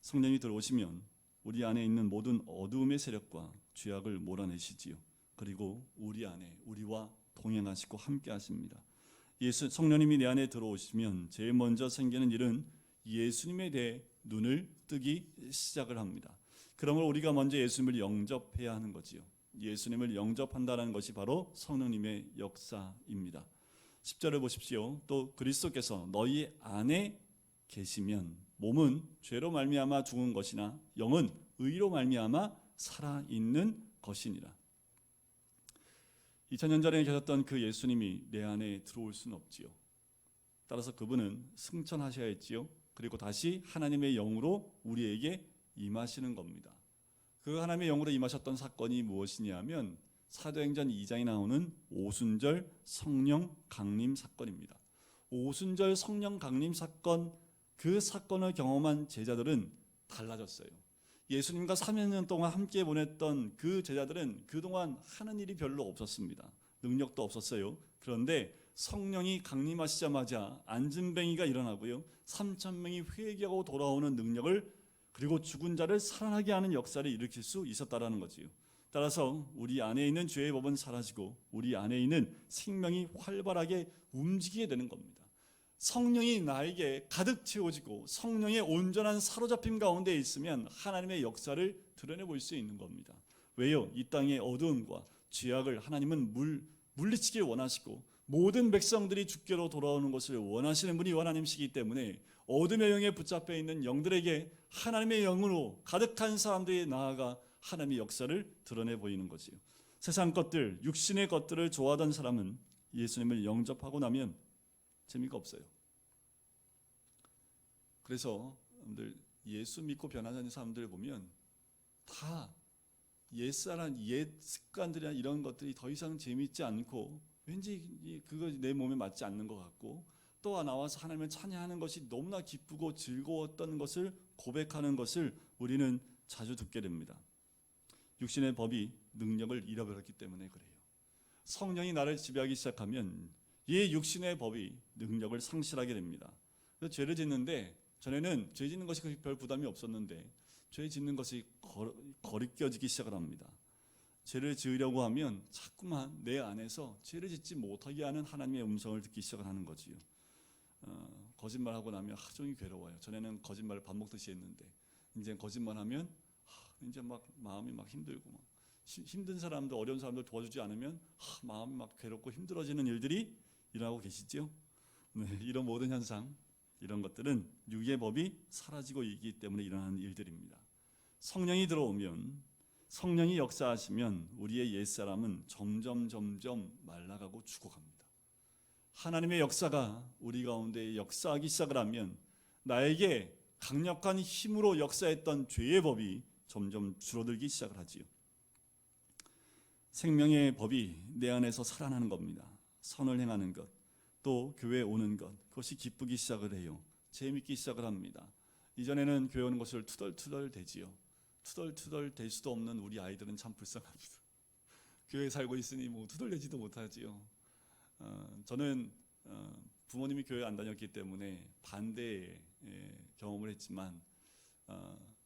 성령이 들어오시면 우리 안에 있는 모든 어두움의 세력과 죄악을 몰아내시지요. 그리고 우리 안에 우리와 동행하시고 함께 하십니다. 성령님이 내 안에 들어오시면 제일 먼저 생기는 일은 예수님에 대해 눈을 뜨기 시작을 합니다. 그러므로 우리가 먼저 예수님을 영접해야 하는 거지요. 예수님을 영접한다는 것이 바로 성령님의 역사입니다. 10절을 보십시오. 또 그리스도께서 너희 안에 계시면 몸은 죄로 말미암아 죽은 것이나 영은 의로 말미암아 살아있는 것이니라. 2000년 전에 계셨던 그 예수님이 내 안에 들어올 수는 없지요. 따라서 그분은 승천하셔야 했지요. 그리고 다시 하나님의 영으로 우리에게 임하시는 겁니다. 그 하나님의 영으로 임하셨던 사건이 무엇이냐면 사도행전 2장에 나오는 오순절 성령 강림 사건입니다. 오순절 성령 강림 사건, 그 사건을 경험한 제자들은 달라졌어요. 예수님과 3년 동안 함께 보냈던 그 제자들은 그동안 하는 일이 별로 없었습니다. 능력도 없었어요. 그런데 성령이 강림하시자마자 안진뱅이가 일어나고요, 3,000명이 회개하고 돌아오는 능력을, 그리고 죽은 자를 살아나게 하는 역사를 일으킬 수 있었다라는 거지요. 따라서 우리 안에 있는 죄의 법은 사라지고 우리 안에 있는 생명이 활발하게 움직이게 되는 겁니다. 성령이 나에게 가득 채워지고 성령의 온전한 사로잡힘 가운데 있으면 하나님의 역사를 드러내 볼 수 있는 겁니다. 왜요? 이 땅의 어두움과 죄악을 하나님은 물리치길 원하시고 모든 백성들이 주께로 돌아오는 것을 원하시는 분이 하나님이시기 때문에 어둠의 영에 붙잡혀 있는 영들에게 하나님의 영으로 가득한 사람들이 나아가 하나님의 역사를 드러내 보이는 거지요. 세상 것들, 육신의 것들을 좋아하던 사람은 예수님을 영접하고 나면 재미가 없어요. 그래서 여러분들 예수 믿고 변화하는 사람들 보면 다 옛사람, 옛 습관들이나 이런 것들이 더 이상 재미있지 않고 왠지 그거 내 몸에 맞지 않는 것 같고, 또 나와서 하나님을 찬양하는 것이 너무나 기쁘고 즐거웠던 것을 고백하는 것을 우리는 자주 듣게 됩니다. 육신의 법이 능력을 잃어버렸기 때문에 그래요. 성령이 나를 지배하기 시작하면 이 육신의 법이 능력을 상실하게 됩니다. 그래서 죄를 짓는데, 전에는 죄 짓는 것이 별 부담이 없었는데 죄 짓는 것이 거리껴지기 시작을 합니다. 죄를 지으려고 하면 자꾸만 내 안에서 죄를 짓지 못하게 하는 하나님의 음성을 듣기 시작을 하는 거지요. 거짓말하고 나면 하루 종일 괴로워요. 전에는 거짓말을 밥 먹듯이 했는데 이제 거짓말하면 이제 막 마음이 막 힘들고, 막 힘든 사람들, 어려운 사람들 도와주지 않으면 마음이 막 괴롭고 힘들어지는 일들이 일어나고 계시죠. 네, 이런 모든 현상, 이런 것들은 육의 법이 사라지고 있기 때문에 일어나는 일들입니다. 성령이 들어오면, 성령이 역사하시면 우리의 옛사람은 점점 말라가고 죽어갑니다. 하나님의 역사가 우리 가운데 역사하기 시작을 하면 나에게 강력한 힘으로 역사했던 죄의 법이 점점 줄어들기 시작을 하지요. 생명의 법이 내 안에서 살아나는 겁니다. 선을 행하는 것, 또 교회에 오는 것, 그것이 기쁘기 시작을 해요. 재밌기 시작을 합니다. 이전에는 교회 오는 것을 투덜투덜 대지요. 투덜투덜 될 수도 없는 우리 아이들은 참 불쌍합니다. 교회에 살고 있으니 뭐 투덜대지도 못하지요. 저는 부모님이 교회 안 다녔기 때문에 반대의 경험을 했지만,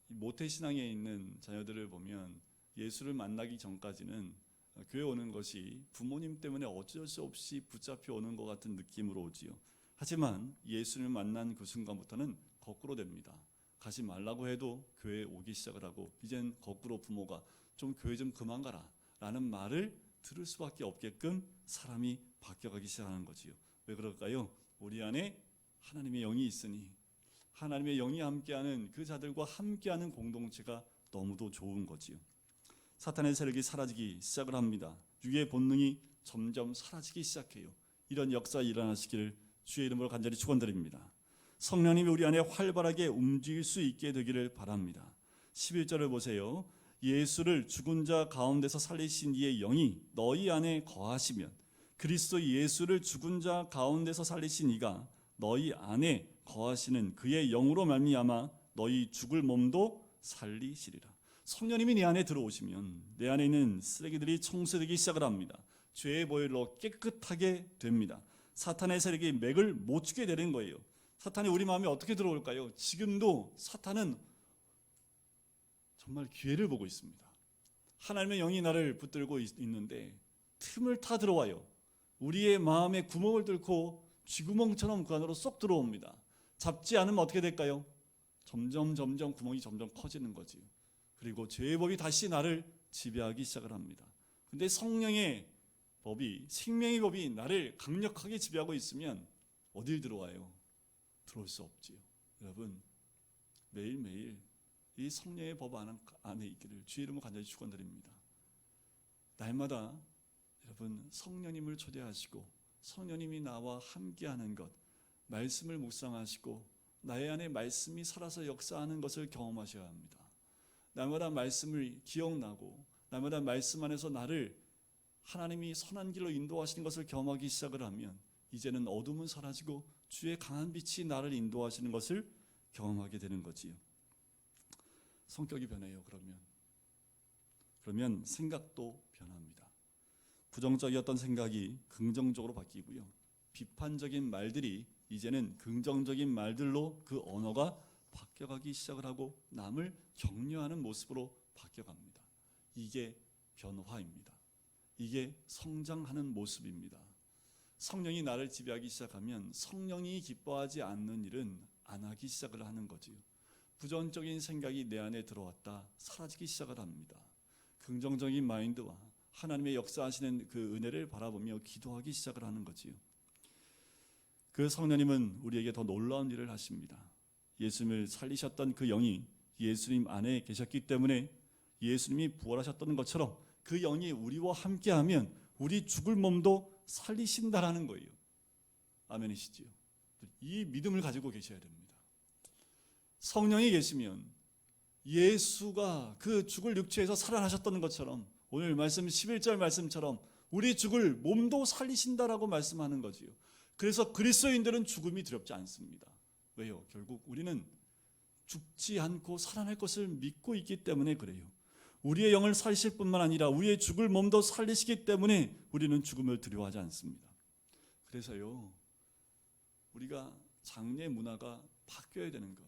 모태신앙에 있는 자녀들을 보면 예수를 만나기 전까지는 교회 오는 것이 부모님 때문에 어쩔 수 없이 붙잡혀 오는 것 같은 느낌으로 오지요. 하지만 예수를 만난 그 순간부터는 거꾸로 됩니다. 가지 말라고 해도 교회에 오기 시작을 하고, 이젠 거꾸로 부모가 좀 교회 좀 그만 가라 라는 말을 들을 수밖에 없게끔 사람이 바뀌어가기 시작하는 거지요. 왜 그럴까요? 우리 안에 하나님의 영이 있으니, 하나님의 영이 함께하는 그 자들과 함께하는 공동체가 너무도 좋은 거지요. 사탄의 세력이 사라지기 시작을 합니다. 육의 본능이 점점 사라지기 시작해요. 이런 역사 일어나시기를 주의 이름으로 간절히 축원드립니다. 성령님이 우리 안에 활발하게 움직일 수 있게 되기를 바랍니다. 11절을 보세요. 예수를 죽은 자 가운데서 살리신 이의 영이 너희 안에 거하시면, 그리스도 예수를 죽은 자 가운데서 살리신 이가 너희 안에 거하시는 그의 영으로 말미암아 너희 죽을 몸도 살리시리라. 성령님이 내 안에 들어오시면 내 안에 있는 쓰레기들이 청소되기 시작을 합니다. 죄의 보혈로 깨끗하게 됩니다. 사탄의 세력이 맥을 못 추게 되는 거예요. 사탄이 우리 마음에 어떻게 들어올까요? 지금도 사탄은 정말 기회를 보고 있습니다. 하나님의 영이 나를 붙들고 있는데 틈을 타 들어와요. 우리의 마음에 구멍을 뚫고 쥐구멍처럼 그 안으로 쏙 들어옵니다. 잡지 않으면 어떻게 될까요? 점점 구멍이 점점 커지는 거지요. 그리고 죄의 법이 다시 나를 지배하기 시작을 합니다. 근데 성령의 법이, 생명의 법이 나를 강력하게 지배하고 있으면 어딜 들어와요? 들어올 수 없지요. 여러분, 매일매일 이 성령의 법 안에 있기를 주의 이름으로 간절히 축원드립니다. 날마다 여러분, 성령님을 초대하시고 성령님이 나와 함께하는 것, 말씀을 묵상하시고 나의 안에 말씀이 살아서 역사하는 것을 경험하셔야 합니다. 날마다 말씀을 기억나고 날마다 말씀 안에서 나를 하나님이 선한 길로 인도하시는 것을 경험하기 시작을 하면 이제는 어둠은 사라지고 주의 강한 빛이 나를 인도하시는 것을 경험하게 되는 거지요. 성격이 변해요. 그러면 생각도 변합니다. 부정적이었던 생각이 긍정적으로 바뀌고요. 비판적인 말들이 이제는 긍정적인 말들로 그 언어가 바뀌어가기 시작을 하고 남을 격려하는 모습으로 바뀌어갑니다. 이게 변화입니다. 이게 성장하는 모습입니다. 성령이 나를 지배하기 시작하면 성령이 기뻐하지 않는 일은 안 하기 시작을 하는 거지요. 부정적인 생각이 내 안에 들어왔다 사라지기 시작을 합니다. 긍정적인 마인드와 하나님의 역사하시는 그 은혜를 바라보며 기도하기 시작을 하는 거지요. 그 성령님은 우리에게 더 놀라운 일을 하십니다. 예수님을 살리셨던 그 영이 예수님 안에 계셨기 때문에 예수님이 부활하셨던 것처럼 그 영이 우리와 함께하면 우리 죽을 몸도 살리신다라는 거예요. 아멘이시지요? 이 믿음을 가지고 계셔야 됩니다. 성령이 계시면 예수가 그 죽을 육체에서 살아나셨던 것처럼 오늘 말씀 11절 말씀처럼 우리 죽을 몸도 살리신다라고 말씀하는 거지요. 그래서 그리스도인들은 죽음이 두렵지 않습니다. 왜요? 결국 우리는 죽지 않고 살아날 것을 믿고 있기 때문에 그래요. 우리의 영을 살리실 뿐만 아니라 우리의 죽을 몸도 살리시기 때문에 우리는 죽음을 두려워하지 않습니다. 그래서요, 우리가 장래 문화가 바뀌어야 되는 것,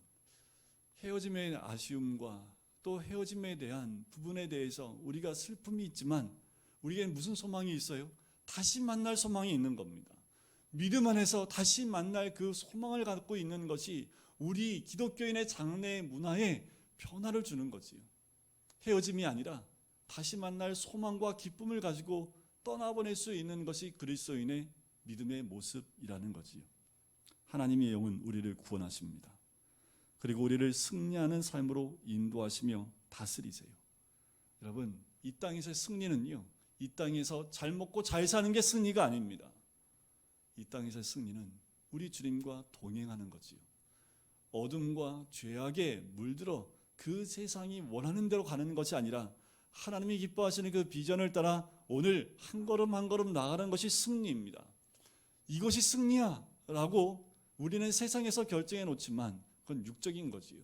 헤어짐의 아쉬움과 또 헤어짐에 대한 부분에 대해서 우리가 슬픔이 있지만 우리에게는 무슨 소망이 있어요? 다시 만날 소망이 있는 겁니다. 믿음 안에서 다시 만날 그 소망을 갖고 있는 것이 우리 기독교인의 장래 문화에 변화를 주는 거지요. 헤어짐이 아니라 다시 만날 소망과 기쁨을 가지고 떠나보낼 수 있는 것이 그리스도인의 믿음의 모습이라는 거지요. 하나님의 영은 우리를 구원하십니다. 그리고 우리를 승리하는 삶으로 인도하시며 다스리세요. 여러분, 이 땅에서의 승리는요, 이 땅에서 잘 먹고 잘 사는 게 승리가 아닙니다. 이 땅에서의 승리는 우리 주님과 동행하는 거지요. 어둠과 죄악에 물들어 그 세상이 원하는 대로 가는 것이 아니라 하나님이 기뻐하시는 그 비전을 따라 오늘 한 걸음 한 걸음 나가는 것이 승리입니다. 이것이 승리야 라고 우리는 세상에서 결정해 놓지만 그건 육적인 거지요.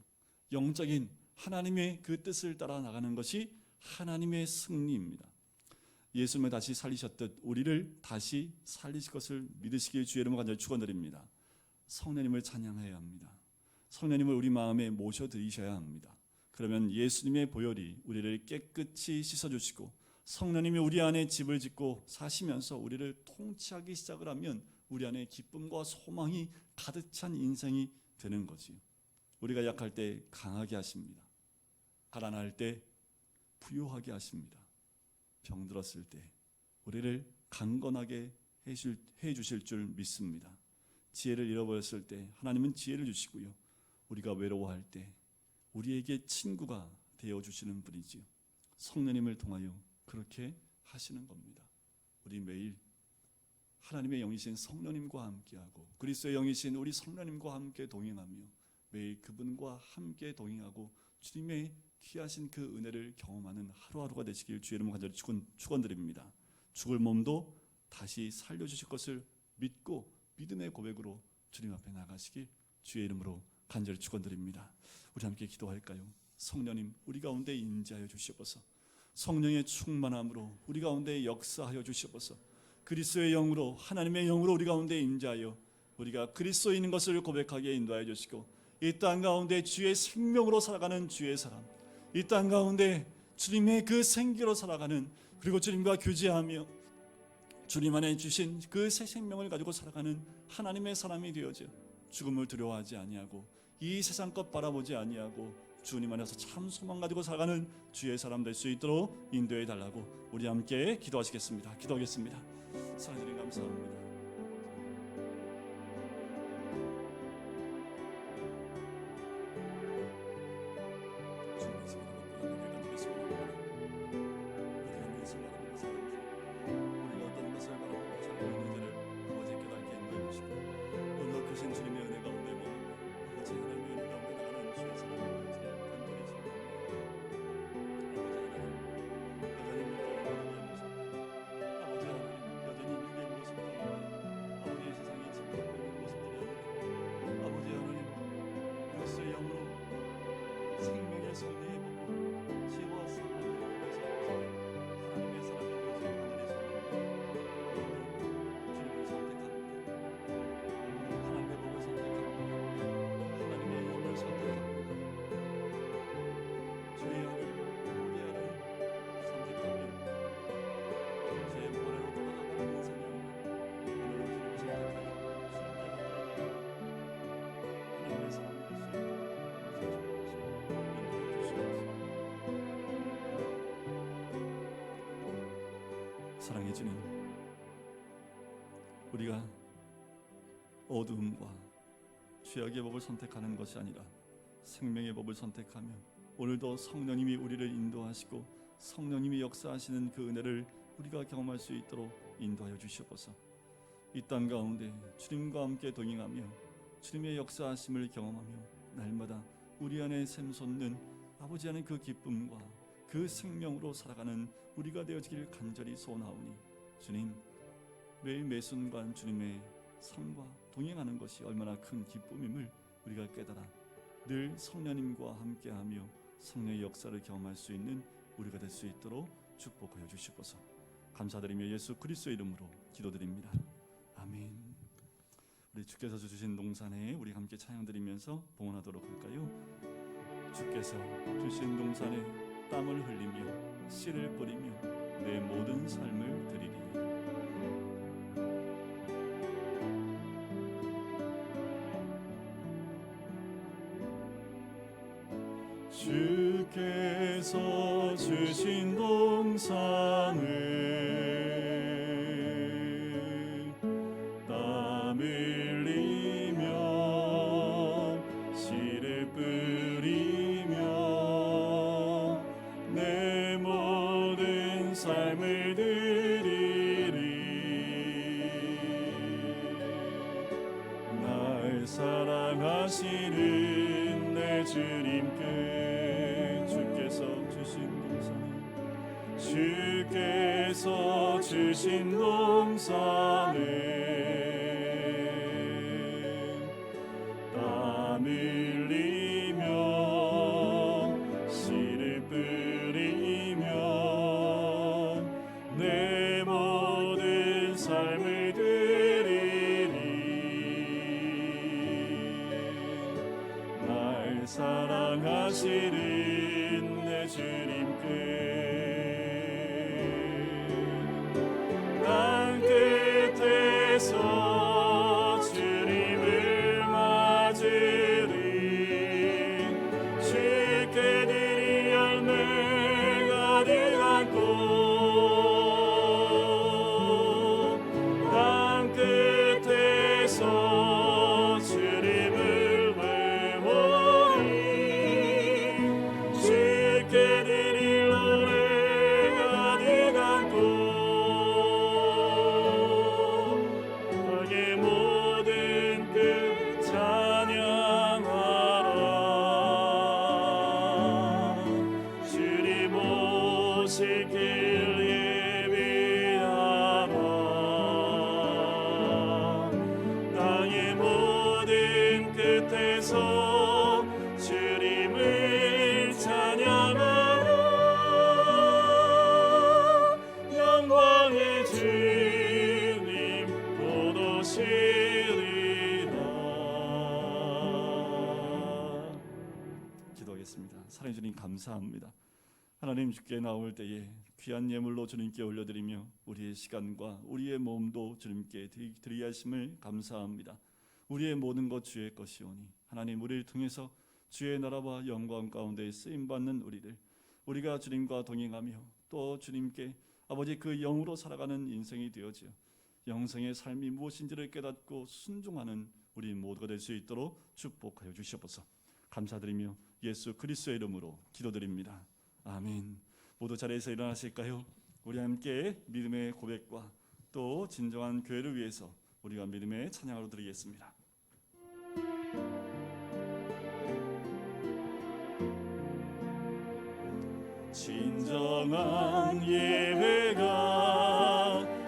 영적인 하나님의 그 뜻을 따라 나가는 것이 하나님의 승리입니다. 예수님을 다시 살리셨듯 우리를 다시 살리실 것을 믿으시길 주의 이름으로 간절히 축원드립니다. 성령님을 찬양해야 합니다. 성령님을 우리 마음에 모셔드리셔야 합니다. 그러면 예수님의 보혈이 우리를 깨끗이 씻어주시고 성령님이 우리 안에 집을 짓고 사시면서 우리를 통치하기 시작을 하면 우리 안에 기쁨과 소망이 가득 찬 인생이 되는 거지요. 우리가 약할 때 강하게 하십니다. 가난할 때 부유하게 하십니다. 병들었을 때 우리를 강건하게 해주실 줄 믿습니다. 지혜를 잃어버렸을 때 하나님은 지혜를 주시고요. 우리가 외로워할 때 우리에게 친구가 되어주시는 분이지요. 성령님을 통하여 그렇게 하시는 겁니다. 우리 매일 하나님의 영이신 성령님과 함께하고 그리스도의 영이신 우리 성령님과 함께 동행하며 매일 그분과 함께 동행하고 주님의 귀하신 그 은혜를 경험하는 하루하루가 되시길 주의 이름으로 간절히 축원드립니다. 죽을 몸도 다시 살려주실 것을 믿고 믿음의 고백으로 주님 앞에 나가시길 주의 이름으로 간절히 축원드립니다. 우리 함께 기도할까요? 성령님, 우리 가운데 임재하여 주시옵소서. 성령의 충만함으로 우리 가운데 역사하여 주시옵소서. 그리스도의 영으로 하나님의 영으로 우리 가운데 임재하여 우리가 그리스도인인 것을 고백하게 인도하여 주시고 이 땅 가운데 주의 생명으로 살아가는 주의 사람, 이 땅 가운데 주님의 그 생기로 살아가는 그리고 주님과 교제하며 주님 안에 주신 그 새 생명을 가지고 살아가는 하나님의 사람이 되어져 죽음을 두려워하지 아니하고 이 세상 것 바라보지 아니하고 주님 안에서 참 소망 가지고 살아가는 주의 사람 될 수 있도록 인도해 달라고 우리 함께 기도하시겠습니다. 기도하겠습니다. 사랑드린 감사합니다. 우리가 사랑해 주님, 우리가 어두움과 죄악의 법을 선택하는 것이 아니라 생명의 법을 선택하며 오늘도 성령님이 우리를 인도하시고 성령님이 역사하시는 그 은혜를 우리가 경험할 수 있도록 인도하여 주시옵소서. 이 땅 가운데 주님과 함께 동행하며 주님의 역사하심을 경험하며 날마다 우리 안에 샘솟는 아버지 안의 그 기쁨과 그 생명으로 살아가는 우리가 되어지길 간절히 소원하오니, 주님, 매일 매 순간 주님의 삶과 동행하는 것이 얼마나 큰 기쁨임을 우리가 깨달아 늘 성령님과 함께하며 성령의 역사를 경험할 수 있는 우리가 될 수 있도록 축복하여 주시옵소서. 감사드리며 예수 그리스도의 이름으로 기도드립니다. 아멘. 우리 주께서 주신 동산에 우리 함께 찬양드리면서 봉헌하도록 할까요? 주께서 주신 동산에 땀을 흘리며 씨를 뿌리며 내 모든 삶을 드리리. 주께서 주신 동산을 땀 흘리며 씨를 뿌리며 내 모든 삶을 드리리. 날 사랑하시는 내 주님께 주께서 주신 동산에 땀 흘리며 씨를 뿌리며 내 모든 삶을 드리리. 날 사랑하시는 내 주님께 땅 끝에서 주님을 맞으리. 주께 드릴 열매 가득한 꽃 땅 끝에서 주님을 외우리. 주께 드릴 노래 가득한 꽃 땅의 모든 끝에서 주님을 찬양하라. 영광의 주님 곧 오시리라. 기도하겠습니다. 사랑해 주님 감사합니다. 하나님, 주께 나올 때에 귀한 예물로 주님께 올려드리며 우리의 시간과 우리의 몸도 주님께 드리게 하심을 감사합니다. 우리의 모든 것 주의 것이오니 하나님, 우리를 통해서 주의 나라와 영광 가운데 쓰임받는 우리가 주님과 동행하며 또 주님께 아버지 그 영으로 살아가는 인생이 되어지어 영생의 삶이 무엇인지를 깨닫고 순종하는 우리 모두가 될 수 있도록 축복하여 주시옵소서. 감사드리며 예수 그리스도의 이름으로 기도드립니다. 아멘. 모두 자리에서 일어나실까요? 우리 함께 믿음의 고백과 또 진정한 교회를 위해서 우리가 믿음의 찬양으로 드리겠습니다. 진정한 예배가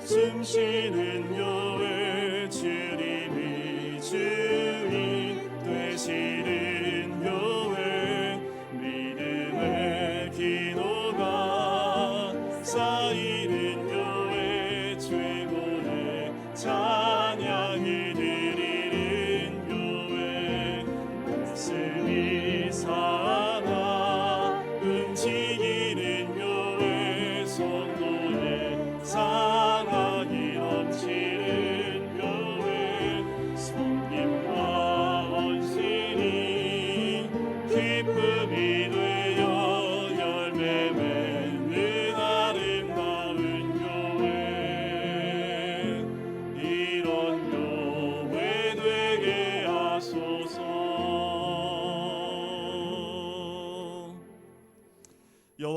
숨쉬는 교회, 주님이 주인 되시는 교회, 믿음의 기도가 쌓이는 교회, 최고의 찬양을 드리는 교회, 말씀이 살아 움직이는 교회, 성도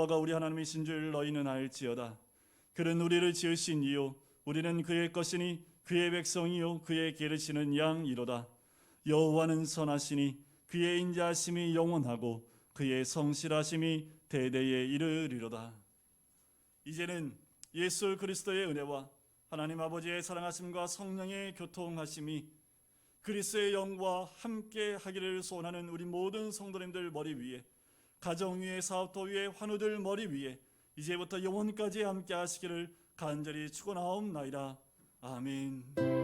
여호와가 우리 하나님이신 줄 너희는 알지어다. 그는 우리를 지으신 이요 우리는 그의 것이니 그의 백성이요 그의 기르시는 양이로다. 여호와는 선하시니 그의 인자하심이 영원하고 그의 성실하심이 대대에 이르리로다. 이제는 예수 그리스도의 은혜와 하나님 아버지의 사랑하심과 성령의 교통하심이 그리스도의 영과 함께 하기를 소원하는 우리 모든 성도님들 머리 위에, 가정 위에, 사업터 위에, 환우들 머리 위에 이제부터 영원까지 함께 하시기를 간절히 축원하옵나이다. 아멘.